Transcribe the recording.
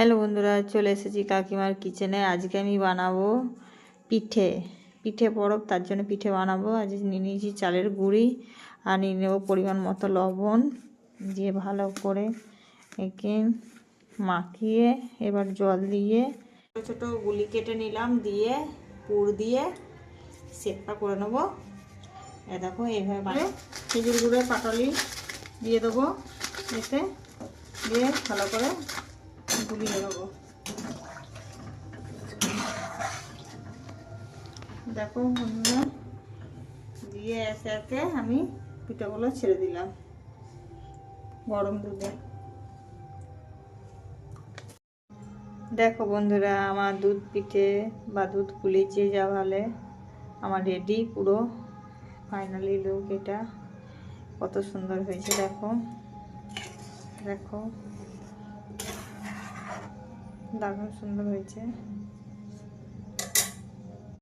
Hello বন্ধুরা, চলে এসেছি কাকিমার কিচেনে। আজকে আমি বানাবো পিঠে পরব। তার জন্য পিঠে বানাবো। আজ নিয়ে নিয়েছি চালের গুঁড়ি আর নিয়ে নেবো পরিমাণ মতো লবণ দিয়ে ভালো করে একে মাখিয়ে এবার জল দিয়ে ছোটো ছোটো গুলি কেটে নিলাম, দিয়ে পুর দিয়ে সেটটা করে নেবো। দেখো এইভাবে খেজুর গুঁড়ো পাটালি দিয়ে দেবো, এতে দিয়ে ভালো করে গুলিয়ে দেবো। দেখো বন্ধুরা, দিয়ে একে একে আমি পিঠাগুলো ছেড়ে দিলাম গরম দুধে। দেখো বন্ধুরা, আমার দুধ পিঠে বা দুধ পুলিছে যা বলে আমার রেডি পুরো ফাইনালি লুক। এটা কত সুন্দর হয়েছে দেখো, দেখো দারুণ সুন্দর হয়েছে।